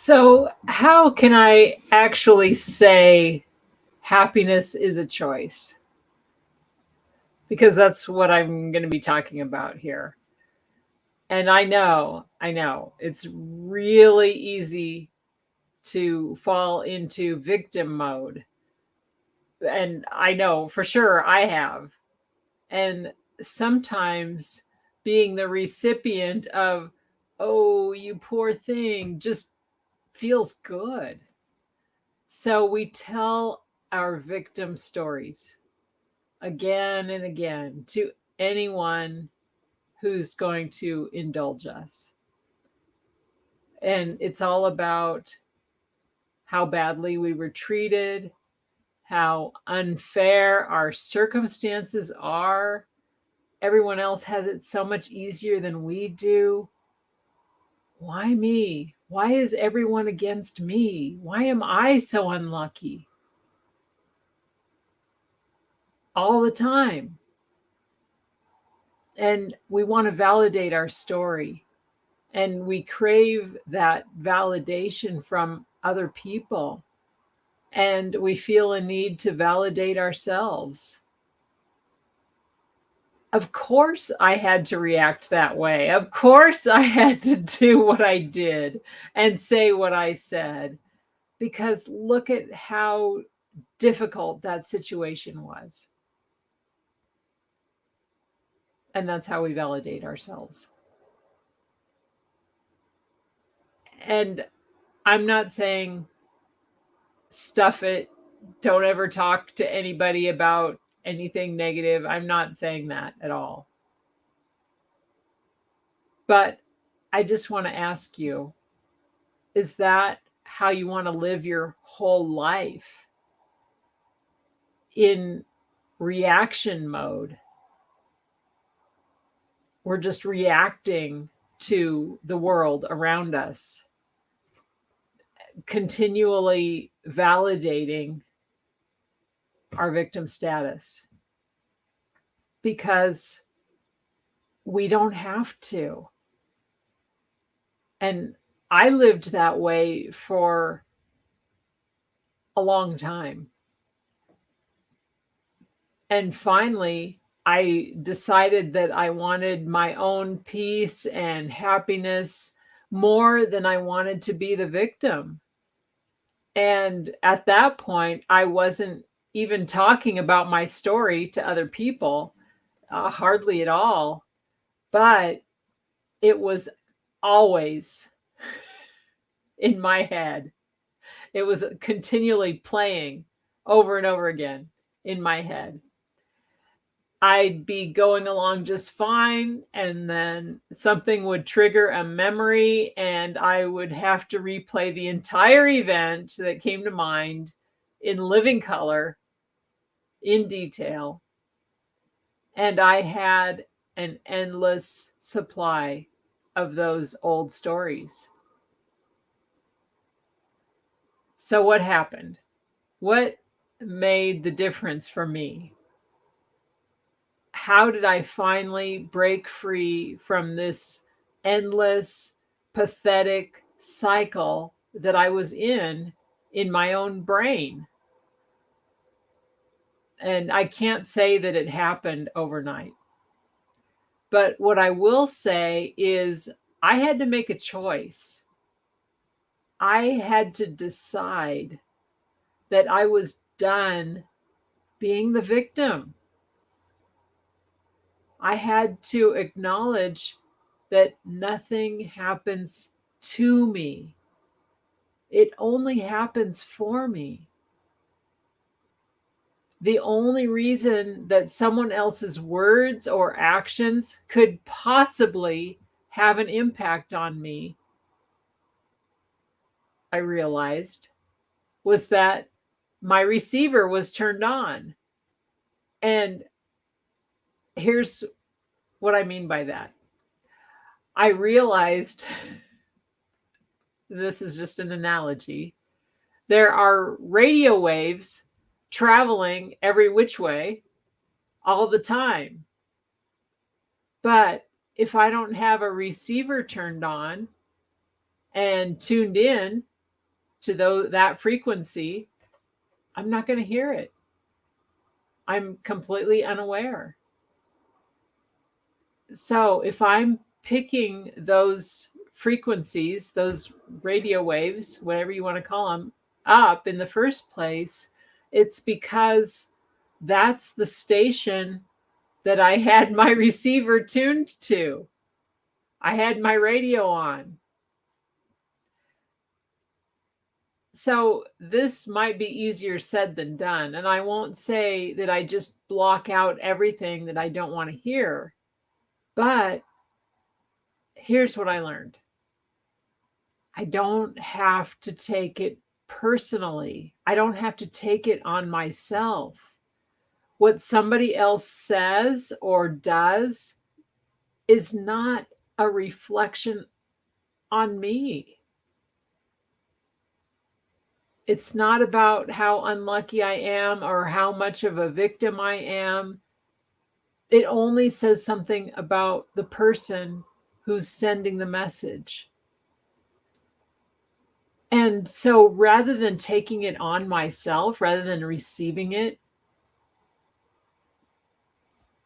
So, how can I actually say happiness is a choice? Because that's what I'm going to be talking about here. And I know, it's really easy to fall into victim mode. And I know for sure I have. And sometimes being the recipient of, oh, you poor thing, just feels good. So we tell our victim stories again and again to anyone who's going to indulge us. And it's all about how badly we were treated, how unfair our circumstances are. Everyone else has it so much easier than we do. Why me? Why is everyone against me? Why am I so unlucky? All the time. And we want to validate our story. And we crave that validation from other people. And we feel a need to validate ourselves. Of course, I had to react that way. Of course, I had to do what I did and say what I said, because look at how difficult that situation was. And that's how we validate ourselves. And I'm not saying stuff it, don't ever talk to anybody about anything negative. I'm not saying that at all. But I just want to ask you, is that how you want to live your whole life? In reaction mode? We're just reacting to the world around us, continually validating our victim status because we don't have to. And I lived that way for a long time. And finally, I decided that I wanted my own peace and happiness more than I wanted to be the victim. And at that point, I wasn't even talking about my story to other people, hardly at all. But it was always in my head. It was continually playing over and over again in my head. I'd be going along just fine, and then something would trigger a memory, and I would have to replay the entire event that came to mind in living color, in detail. And I had an endless supply of those old stories. So, what happened? What made the difference for me? How did I finally break free from this endless, pathetic cycle that I was in my own brain? And I can't say that it happened overnight. But what I will say is I had to make a choice. I had to decide that I was done being the victim. I had to acknowledge that nothing happens to me. It only happens for me. The only reason that someone else's words or actions could possibly have an impact on me, I realized, was that my receiver was turned on. And here's what I mean by that. I realized this is just an analogy. There are radio waves traveling every which way all the time. But if I don't have a receiver turned on, and tuned in to that frequency, I'm not going to hear it. I'm completely unaware. So if I'm picking those frequencies, those radio waves, whatever you want to call them, up in the first place, it's because that's the station that I had my receiver tuned to. I had my radio on. So this might be easier said than done. And I won't say that I just block out everything that I don't want to hear. But here's what I learned. I don't have to take it personally. I don't have to take it on myself. What somebody else says or does is not a reflection on me. It's not about how unlucky I am or how much of a victim I am. It only says something about the person who's sending the message. And so rather than taking it on myself, rather than receiving it,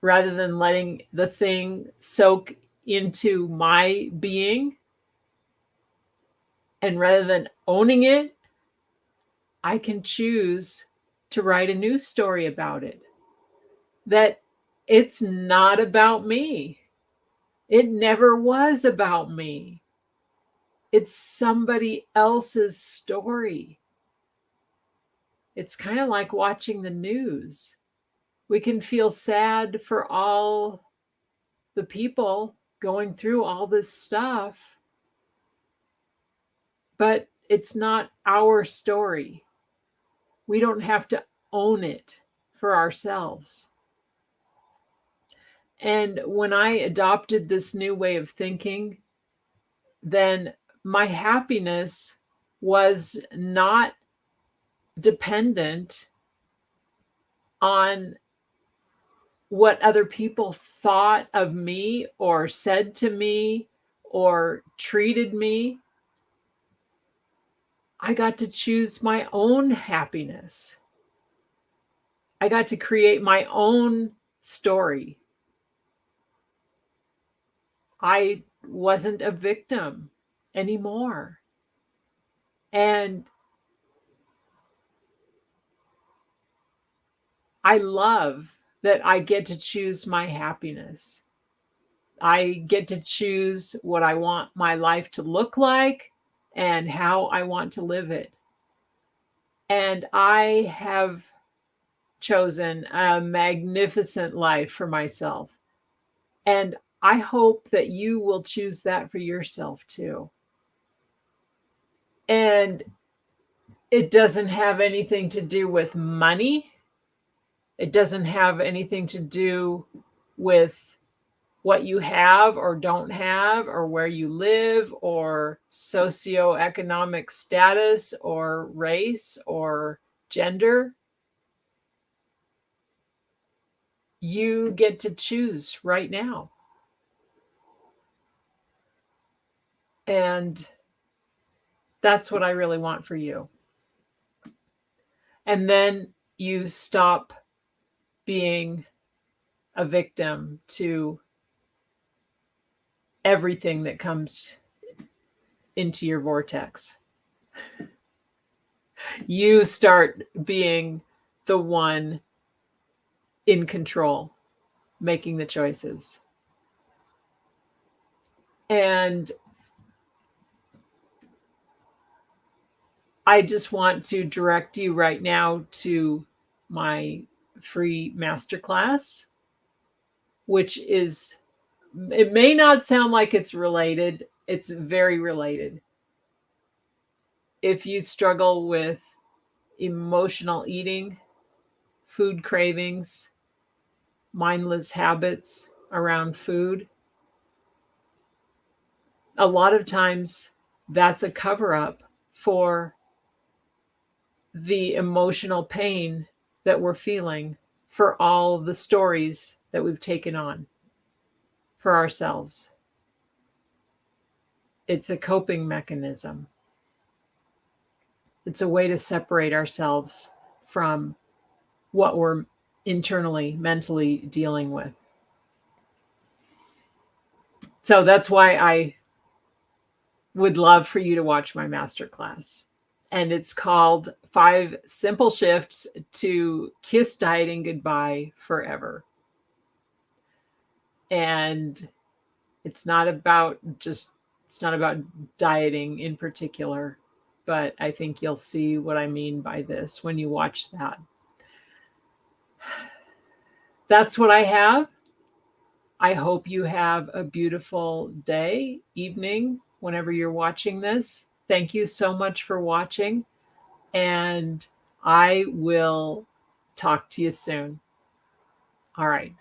rather than letting the thing soak into my being, and rather than owning it, I can choose to write a new story about it. That it's not about me. It never was about me. It's somebody else's story. It's kind of like watching the news. We can feel sad for all the people going through all this stuff, but it's not our story. We don't have to own it for ourselves. And when I adopted this new way of thinking, then my happiness was not dependent on what other people thought of me or said to me or treated me. I got to choose my own happiness. I got to create my own story. I wasn't a victim anymore. And I love that I get to choose my happiness. I get to choose what I want my life to look like and how I want to live it. And I have chosen a magnificent life for myself. And I hope that you will choose that for yourself too. And it doesn't have anything to do with money. It doesn't have anything to do with what you have or don't have, or where you live, or socioeconomic status, or race, or gender. You get to choose right now. And that's what I really want for you. And then you stop being a victim to everything that comes into your vortex. You start being the one in control, making the choices. And I just want to direct you right now to my free masterclass, which is, it may not sound like it's related. It's very related. If you struggle with emotional eating, food cravings, mindless habits around food, a lot of times that's a cover up for the emotional pain that we're feeling for all the stories that we've taken on for ourselves. It's a coping mechanism. It's a way to separate ourselves from what we're internally, mentally dealing with. So that's why I would love for you to watch my masterclass. And it's called 5 Simple Shifts to Kiss Dieting Goodbye Forever. And it's not about dieting in particular, but I think you'll see what I mean by this when you watch that. That's what I have. I hope you have a beautiful day, evening, whenever you're watching this. Thank you so much for watching, and I will talk to you soon. All right.